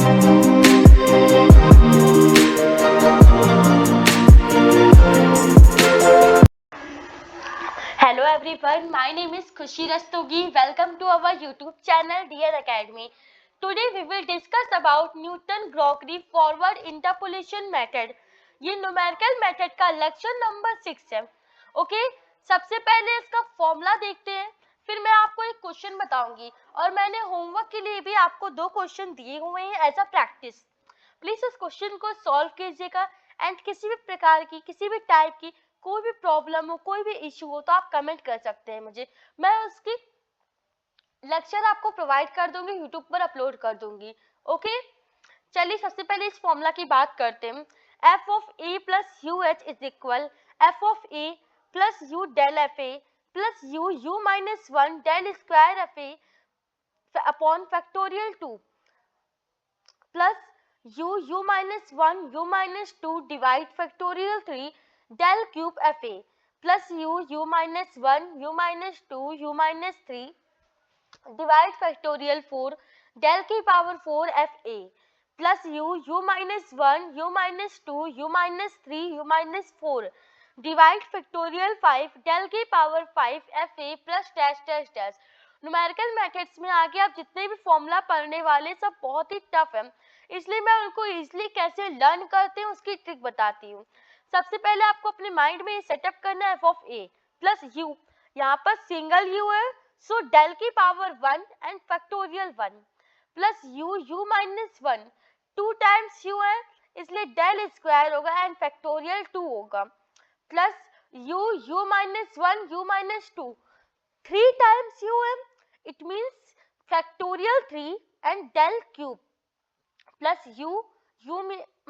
Hello everyone, my name is Khushi Rastogi. Welcome to our YouTube channel Dear Academy. Today we will discuss about Newton-Grocery forward interpolation method. ये numerical method का lecture number 6 है. Okay, सबसे पहले इसका formula देखते हैं, फिर मैं आपको एक क्वेश्चन बताऊंगी और मैंने होमवर्क के लिए भी आपको 2 क्वेश्चन दिए हुए हैं एज अ प्रैक्टिस. प्लीज इस क्वेश्चन को सॉल्व कीजिएगा एंड किसी भी प्रकार की, किसी भी टाइप की कोई भी प्रॉब्लम हो, कोई भी इशू हो तो आप कमेंट कर सकते हैं मुझे. मैं उसकी लेक्चर आपको प्रोवाइड कर दूंगी, यूट्यूब पर अपलोड कर दूंगी. ओके, चलिए सबसे पहले इस फॉर्मूला की बात करते हैं. F of A plus U H is equal F of A plus you del F A plus U U minus one del square F A upon factorial 2 plus u minus 1 u minus 2 divide factorial 3 del cube fa plus u minus 1 u minus 2 u minus 3 divide factorial 4 del की power 4 fa plus u minus 1 u minus 2 u minus 3 u minus 4 divide factorial 5 del की power 5 fa plus dash dash dash. Numerical methods में आगे आप जितने भी formula पढ़ने वाले सब बहुत ही टफ है, इसलिए मैं उनको इजीली कैसे लर्न करते हैं उसकी ट्रिक बताती हूँ. सबसे पहले आपको अपने माइंड में सेटअप करना है F of A plus you. यहाँ पर सिंगल यू है, सो डेल की power 1 and factorial 1 plus u minus 1 2 times you है, इसलिए डेल स्क्वायर होगा एंड फैक्टोरियल 2 होगा plus u minus 1 u minus 2 3 times u है, it means factorial 3 and del cube plus u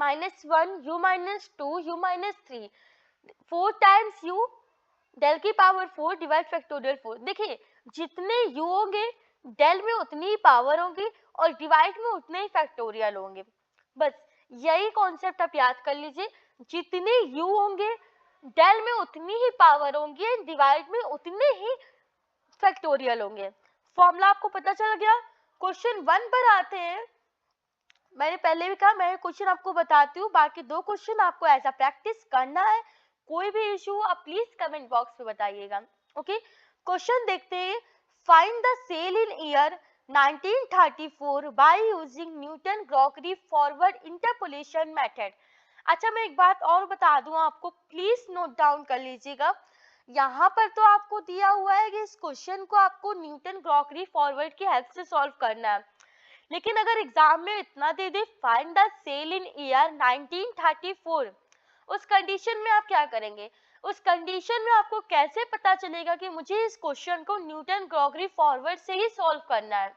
minus 1 u minus 2 u minus 3 4 times u del की power 4 divide factorial 4. देखिए जितने u होंगे del में उतनी ही power होंगी और डिवाइड में उतने ही फैक्टोरियल होंगे. बस यही कॉन्सेप्ट आप याद कर लीजिए. जितने u होंगे del में उतनी ही पावर होंगी और डिवाइड में उतने ही फैक्टोरियल होंगे. फॉर्मूला आपको पता चल गया. क्वेश्चन 1 पर आते हैं. मैंने पहले भी कहा मैं क्वेश्चन आपको बताती हूँ, बाकी 2 क्वेश्चन आपको ऐसा प्रैक्टिस करना है. कोई भी इशू हो आप प्लीज कमेंट बॉक्स में बताइएगा. ओके, क्वेश्चन देखते हैं. Find the sale in year 1934 by using Newton Gregory forward interpolation method. अच्छा, मैं एक बात और बता दूं आपको, प्लीज नोट डाउन कर लीजिएगा. यहाँ पर तो आपको दिया हुआ है कि इस क्वेश्चन को आपको न्यूटन ग्रोकरी फॉरवर्ड की हेल्प से सॉल्व करना है, लेकिन अगर एग्जाम में इतना दे दे find the sale in year 1934, उस कंडीशन में आप क्या करेंगे? उस कंडीशन में आपको कैसे पता चलेगा कि मुझे इस क्वेश्चन को न्यूटन ग्रोकरी फॉरवर्ड से ही सॉल्व करना है?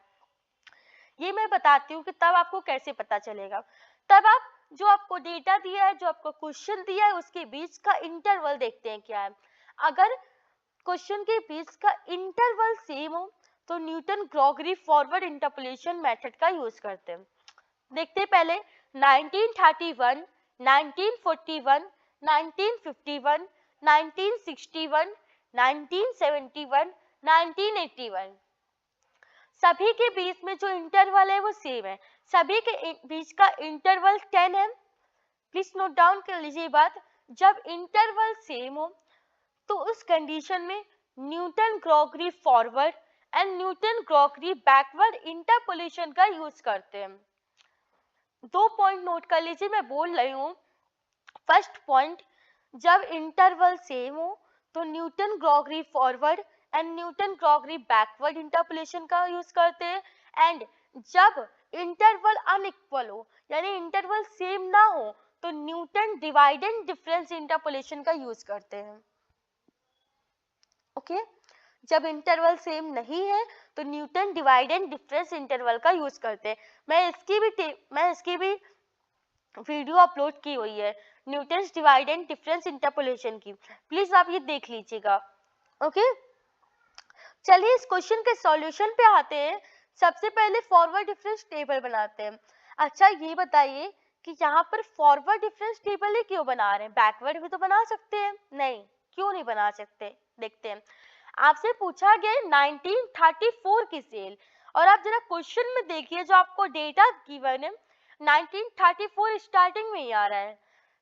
ये मैं बताती हूँ कि तब आपको कैसे पता चलेगा. तब आप जो आपको डेटा दिया है, जो आपको क्वेश्चन दिया है, उसके बीच का इंटरवल देखते हैं क्या है. अगर क्वेश्चन के बीच का इंटरवल सेम हो तो Newton Gregory forward interpolation method का यूज करते हैं. देखते हैं पहले 1931, 1941, 1951, 1961, 1971, 1981. सभी के बीच में जो इंटरवल है वो सेम है. सभी के बीच का इंटरवल 10 है. प्लीज नोट डाउन कर लीजिए बात. जब इंटरवल सेम हो तो उस कंडीशन में Newton Gregory forward and Newton Gregory backward interpolation का यूज करते हैं. 2 पॉइंट नोट कर लीजिए, मैं बोल रही हूँ. फर्स्ट पॉइंट, जब इंटरवल सेम हो तो Newton Gregory forward and Newton Gregory backward interpolation का यूज करते हैं. एंड जब इंटरवल अनइक्वल हो यानी इंटरवल सेम ना हो तो Newton divide and difference interpolation का यूज करते हैं. ओके, जब इंटरवल सेम नहीं है तो Newton divide and difference interval का यूज करते हैं. मैं इसकी भी वीडियो अपलोड की हुई है Newton divide and difference interpolation की, प्लीज आप ये देख लीजिएगा. ओके, चलिए इस क्वेश्चन के सॉल्यूशन पे आते हैं. सबसे पहले फॉरवर्ड डिफरेंस टेबल बनाते हैं. अच्छा, ये बताइए कि यहाँ पर फॉरवर्ड डिफरेंस टेबल ही क्यों बना रहे हैं? बैकवर्ड भी तो बना सकते हैं. नहीं, क्यों नहीं बना सकते? देखते हैं. आपसे पूछा गया 1934 की सेल और आप जरा क्वेश्चन में देखिए जो आपको डेटा गिवन है. 1934 स्टार्टिंग में ही आ रहा है,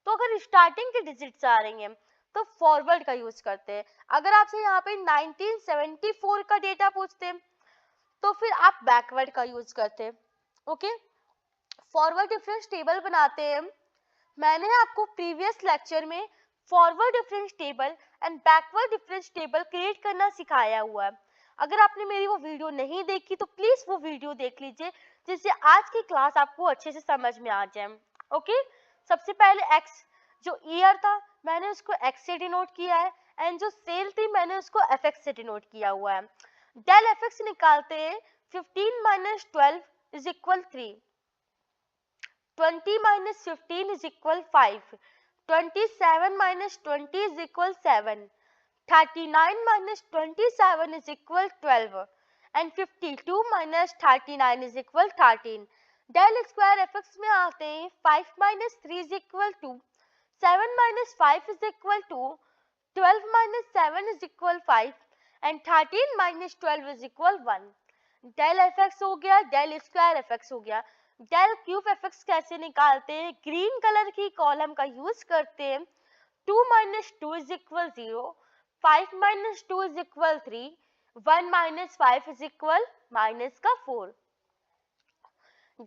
तो अगर स्टार्टिंग के डिजिट्स आ रही हैं तो फॉरवर्ड का यूज करते हैं। अगर आपसे यहाँ पे 1974 का डेटा पूछते हैं तो फिर आप बैकवर्ड का यूज करते हैं। ओके, फॉरवर्ड डिफरेंस टेबल बनाते हैं। मैंने आपको प्रीवियस लेक्चर में forward difference table and backward difference table create करना सिखाया हुआ है। अगर आपने मेरी वो वीडियो नहीं देखी तो प्लीज वो वीडियो देख लीजिए, जिससे आज की क्लास आपको अच्छे से समझ में आ जाए। ओके, सबसे पहले एक्स जो ईयर था मैंने उसको एक्स से डिनोट किया है, एंड जो सेल थी मैंने उसको एफ एक्स से डिनोट किया हुआ है। डेल एफ एक्स निकालते हैं, 15 minus 12 is equal 3, 20 minus 15 is equal 5, 27 minus 20 is equal 7, 39 minus 27 is equal 12, and 52 minus 39 is equal 13. Del square fx में आते हैं, 5 minus 3 is equal to 7 minus 5 is equal to 12 minus 7 is equal 5, and 13 minus 12 is equal 1. Del F X हो गया, del square F X हो गया। Del cube F x कैसे निकालते हैं? ग्रीन कलर की कॉलम का यूज करते हैं। 2 minus 2 is equal 0, 5 minus 2 is equal 3, 1 minus 5 is equal minus का 4।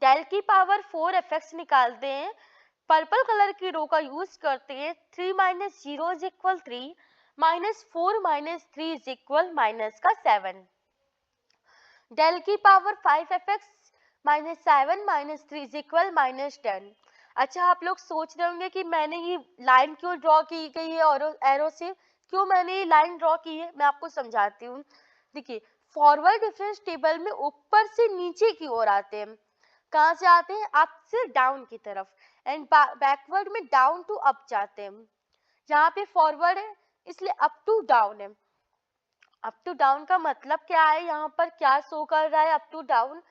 डेल की पावर 4 एफ एक्स निकालते हैं, पर्पल कलर की रो का यूज करते हैं। 3 minus 0 is equal 3, minus 4 minus 3 is equal minus का 7। डेल की power 5 f x minus 7 minus 3 is equal minus 10। अच्छा, आप लोग सोच रहे होंगे कि मैंने ये लाइन क्यों ड्रॉ की गई है और एरो से, क्यों मैंने ये लाइन ड्रॉ की है, मैं आपको समझाती हूँ। देखिए, फॉरवर्ड डिफरेंस टेबल में ऊपर से नीचे की ओर आते हैं। कहाँ से आते हैं? अप से डाउन की तरफ, एंड बैकवर्ड में डाउन टू अप जाते हैं। यहाँ पे फॉरवर्ड है इसलिए अप टू डाउन है। अप टू डाउन का मतलब क्या है, यहाँ पर क्या शो कर रहा है अप टू डाउन,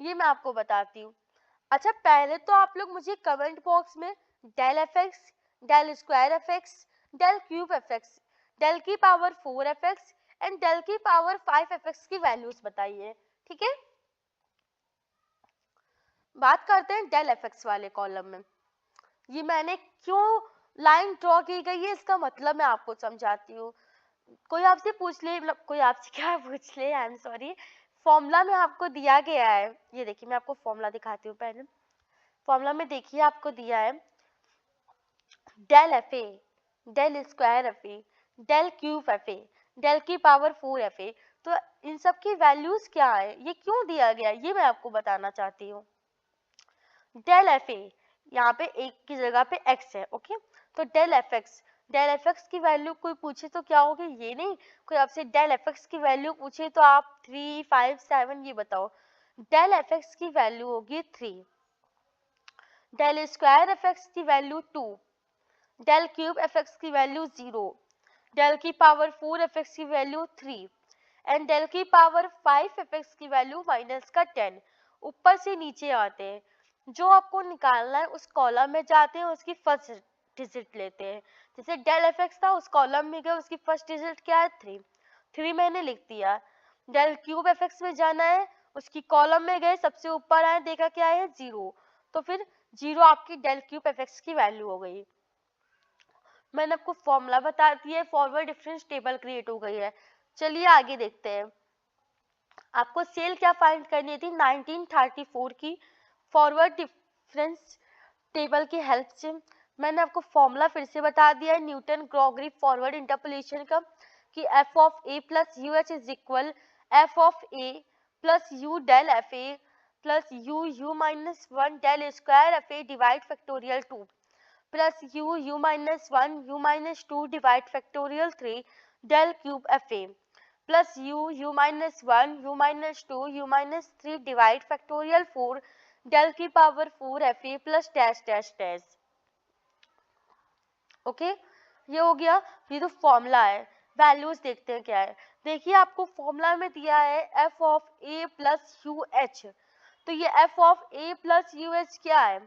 ये मैं आपको बताती हूँ। अच्छा, पहले तो आप लोग मुझे कमेंट बॉक्स में del F x, del square F x, del cube F x, del की power 4 F x and del की पावर 5 एफ एक्स की वैल्यूज बताइए। ठीक है, बात करते हैं डेल एफ एक्स वाले कॉलम में। ये मैंने क्यों लाइन ड्रॉ की गई है इसका मतलब मैं आपको समझाती हूँ। कोई आपसे पूछ ले, मतलब कोई आपसे क्या पूछ ले, आई एम सॉरी, फॉर्मूला में आपको दिया गया है, ये देखिए मैं आपको फॉर्मूला दिखाती हूँ। पहले फॉर्मूला में देखिए आपको दिया है del F A, del square F A, del cube F A, del की पावर 4 एफ ए। तो इन सब की वैल्यूज क्या है, ये क्यों दिया गया, ये मैं आपको बताना चाहती हूँ। डेल एफ ए, यहाँ पे एक की जगह पे एक्स है। ओके, तो del F x, del F x की वैल्यू कोई पूछे तो क्या होगी, ये नहीं, कोई आपसे डेल एफ एक्स की वैल्यू पूछे तो आप 3, 5, 7 ये बताओ। डेल एफ एक्स की वैल्यू होगी 3, डेल स्क्वायर एफ एक्स की value 2, del cube F x की वैल्यू 0, डेल की पावर 4 एफ एक्स की वैल्यू 3 एंड डेल की पावर 5 एफ एक्स की वैल्यू माइनस का 10। ऊपर से नीचे आते हैं, जो आपको निकालना है उस कॉलम में जाते हैं, उसकी फर्स्ट डिजिट लेते हैं। जैसे डेल एफ एक्स था, उस कॉलम में गए, उसकी फर्स्ट डिजिट क्या है 3, 3 मैंने लिख दिया। डेल क्यूब एफ एक्स में जाना है, उसकी कॉलम में गए, सबसे ऊपर आए, देखा क्या है 0, तो फिर 0 आपकी डेल क्यूब एफ एक्स की वैल्यू हो गई। मैंने आपको फॉर्मूला बता दिया है, फॉरवर्ड डिफरेंस टेबल क्रिएट हो गई है। चलिए आगे देखते हैं। आपको सेल क्या फाइंड करनी थी 1934 की फॉरवर्ड डिफरेंस टेबल की हेल्प से। मैंने आपको फॉर्मूला फिर से बता दिया है न्यूटन ग्रॉगरी फॉरवर्ड इंटरपोलेशन का, कि f of A plus U H is equal F of A plus you del F A plus u minus 1 del square F a divide factorial 2 plus u minus 1 u minus 2 divide factorial 3 del cube F A plus u minus 1 u minus 2 यू माइनस 3 divide factorial 4 del की power 4 F A plus dash dash dash. Okay, ये हो गया। ये तो formula है, values देखते हैं क्या है। देखिए आपको फॉर्मूला में दिया है F of A plus U H, तो ये F of A plus U H क्या है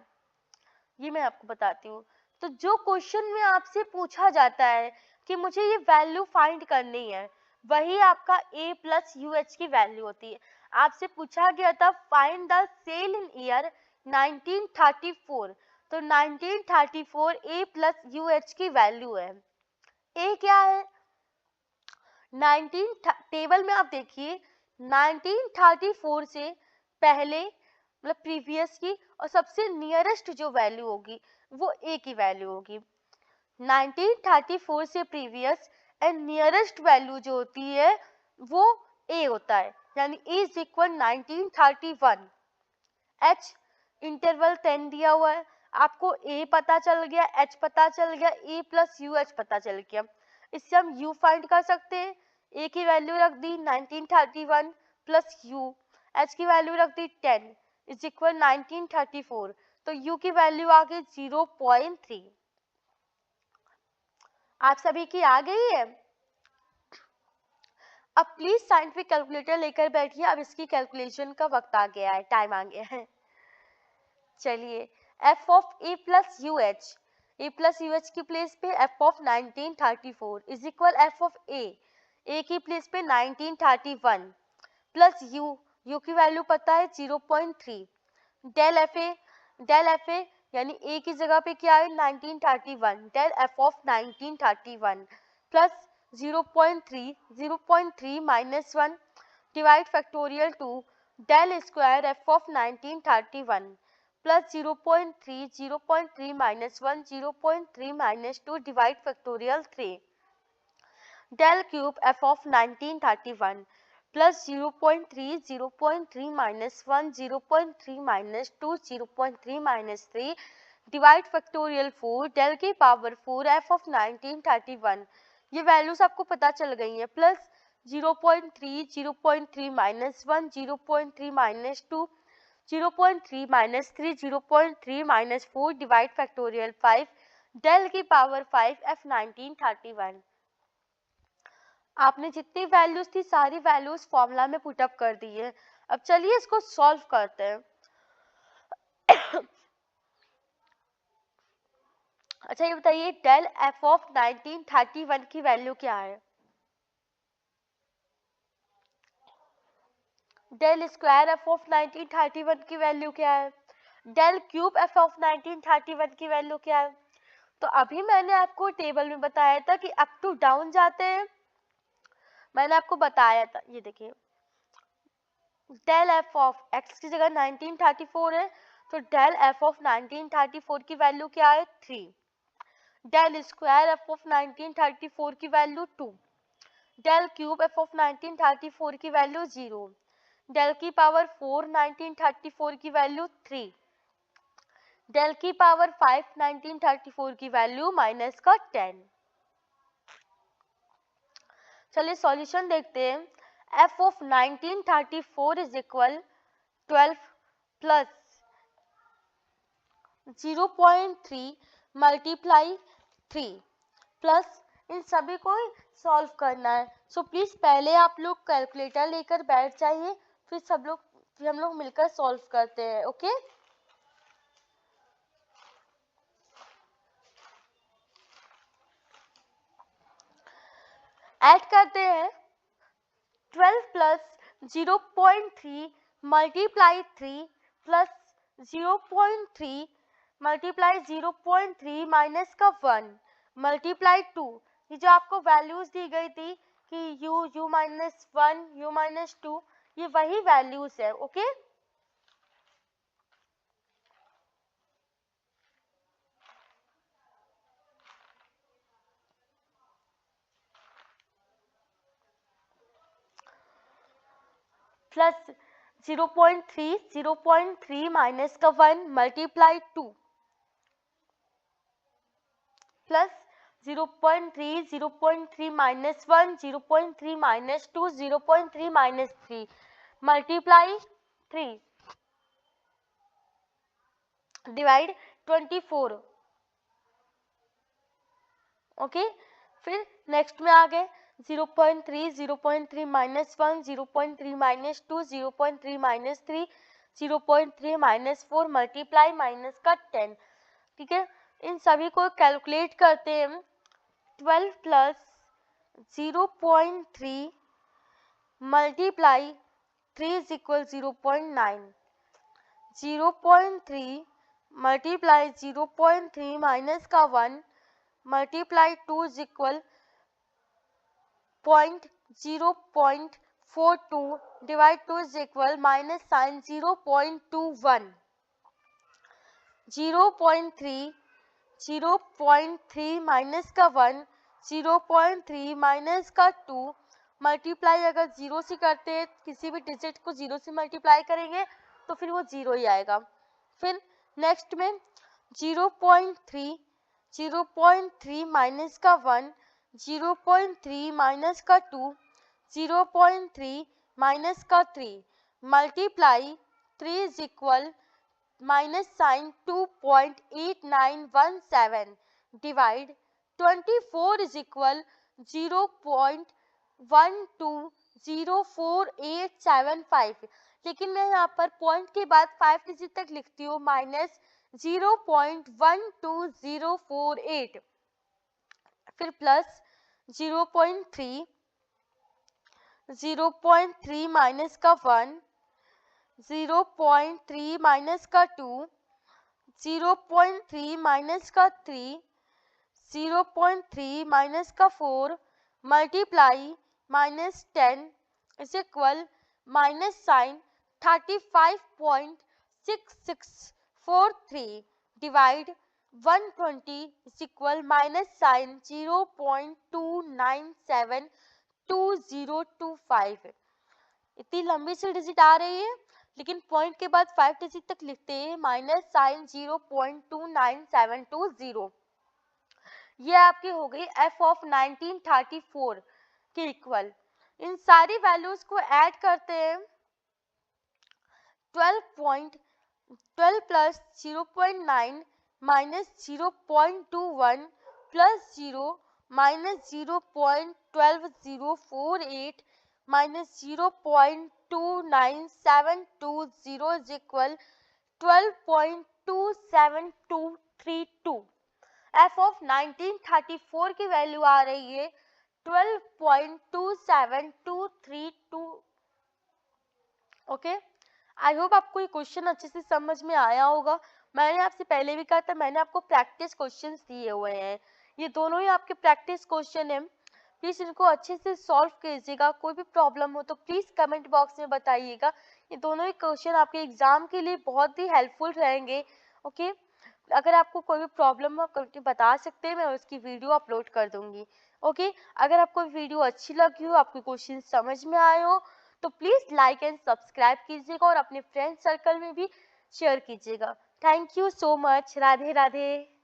ये मैं आपको बताती हूँ। तो जो क्वेश्चन में आपसे पूछा जाता है कि मुझे ये वैल्यू फाइंड करनी है, वही आपका a प्लस यू एच की वैल्यू होती है। आपसे पूछा गया था find the sale in year 1934, तो 1934 ए प्लस यू एच की वैल्यू है। ए क्या है? 19 टेबल में आप देखिए 1934 से पहले मतलब प्रीवियस की और सबसे नियरेस्ट जो वैल्यू होगी वो ए की वैल्यू होगी। 1934 से प्रीवियस एंड नियरेस्ट वैल्यू जो होती है वो ए होता है, यानी ए इज इक्वल 1931। एच इंटरवल 10 दिया हुआ है, आपको ए पता चल गया, एच पता चल गया, ए प्लस यू एच पता चल गया। इससे हम यू फाइंड कर सकते हैं। ए की वैल्यू रख दी 1931 प्लस यू, एच की वैल्यू रख दी 10 इज इक्वल 1934, तो यू की वैल्यू आ गई 0.3। आप सभी की आ गई है? अब प्लीज साइंटिफिक कैलकुलेटर लेकर बैठिए, अब इसकी कैलकुलेशन का वक्त आ गया है, टाइम आ गया है। चलिए, f of a plus you h, a plus U H की प्लेस पे f of 1934 is equal F of a की प्लेस पे 1931 प्लस यू की वैल्यू पता है 0.3, डेल एफ ए यानी ए की जगह पे क्या है 1931, del F of 1931 plus 0.3 minus 1 divide factorial 2 del square F of 1931 plus 0.3 minus 1 0.3 minus 2 divide factorial 3 del cube F of 1931 plus 0.3 minus 1 0.3 minus 2 0.3 minus 3 divide factorial 4 del की power 4 F of 1931। ये values आपको पता चल गई है। Plus 0.3 minus 1 0.3 minus 2 0.3 minus 3 0.3 minus 4 divide factorial 5 del की power 5 F 1931। आपने जितनी वैल्यूज थी सारी वैल्यूज फॉर्मूला में पुटअप कर दी है। अब चलिए इसको सॉल्व करते हैं। अच्छा ये बताइए डेल एफ ऑफ 1931 की वैल्यू क्या है? डेल स्क्वायर एफ ऑफ 1931 की वैल्यू क्या है? डेल क्यूब एफ ऑफ 1931 की वैल्यू क्या है? तो अभी मैंने आपको टेबल में बताया था कि अप टू डाउन जाते हैं, मैंने आपको बताया था। ये देखिए डेल एफ ऑफ एक्स की जगह 1934 है, तो डेल एफ ऑफ 1934 की वैल्यू क्या है 3, डेल स्क्वायर एफ ऑफ 1934 की value 2, del cube F of 1934 की वैल्यू 0, डेल की पावर 4 1934 की वैल्यू 3, डेल की पावर 5 1934 की वैल्यू माइनस का 10। चलिए सॉल्यूशन देखते हैं। f of 1934 is equal 12 plus 0.3 multiply 3 plus इन सभी को सॉल्व करना है। सो प्लीज पहले आप लोग कैलकुलेटर लेकर बैठ जाइए, फिर हम लोग मिलकर सॉल्व करते हैं। ओके ऐड करते हैं 12 plus 0.3 multiply 3 plus 0.3 multiply 0.3 minus का 1 मल्टीप्लाई 2। ये जो आपको वैल्यूज दी गई थी कि u माइनस 1 u माइनस 2, ये वही वैल्यूज है। ओके प्लस 0.3 माइनस का 1 multiply 2 plus 0.3 minus 1 0.3 minus 2 0.3 minus 3 multiply 3 divide 24। Okay फिर नेक्स्ट में आ गए 0.3 minus 1 0.3 minus 2 0.3 minus 3 0.3 minus 4 multiply minus का 10। ठीक है, इन सभी को कैलकुलेट करते हैं। 12 plus 0.3 multiply 3 is equal 0.9, 0.3 multiply 0.3 minus का 1 multiply 2 is equal 0.42 divide 2 is equal minus sign 0.21 0.3 minus का 1 0.3 माइनस का 2 मल्टीप्लाई अगर जीरो से करते हैं किसी भी डिजिट को जीरो से मल्टीप्लाई करेंगे तो फिर वो जीरो ही आएगा। फिर नेक्स्ट में 0.3 माइनस का 1 0.3 माइनस का 2 0.3 माइनस का 3 multiply 3 is equal minus sign 2.8917 divide 24 is equal 0.120485। लेकिन मैं यहाँ पर पॉइंट के बाद 5 डिजिट तक लिखती हूँ माइनस 0.12048 फिर प्लस 0.3 माइनस का 1 0.3 माइनस का 2 0.3 माइनस का 3 0.3 माइनस का 4 multiply minus 10 is equal minus sign 35.6643 divide 120 is equal minus sign 0.2972025। इतनी लंबी सी डिजिट आ रही है लेकिन पॉइंट के बाद 5 डिजिट तक लिखते हैं माइनस साइन 0.29720। ये आपकी हो गई f ऑफ 1934 के इक्वल। इन सारी वैल्यूज को ऐड करते हैं 12 plus 0.9 minus 0.21 plus 0 minus 0.12048 minus 0.29720 is equal 12.27232। f of 1934 की वैल्यू आ रही है 12.27232। ओके, आई होप आपको ये क्वेश्चन अच्छे से समझ में आया होगा। मैंने आपसे पहले भी कहा था, मैंने आपको प्रैक्टिस क्वेश्चंस दिए हुए हैं, ये दोनों ही आपके प्रैक्टिस क्वेश्चन हैं। प्लीज़ इनको अच्छे से सॉल्व कीजिएगा। कोई भी प्रॉब्लम हो तो प्लीज़ कमेंट बॉक्स में बताइएगा। ये दोनों ही क्वेश्चन आपके एग्जाम के लिए बहुत ही हेल्पफुल रहेंगे। ओके, अगर आपको कोई भी प्रॉब्लम हो आप बता सकते हैं, मैं उसकी वीडियो अपलोड कर दूंगी। ओके, अगर आपको वीडियो अच्छी लगी हो, आपके क्वेश्चन समझ में आए हो तो प्लीज़ लाइक एंड सब्सक्राइब कीजिएगा और अपने फ्रेंड सर्कल में भी शेयर कीजिएगा। Thank you so much. Radhe Radhe.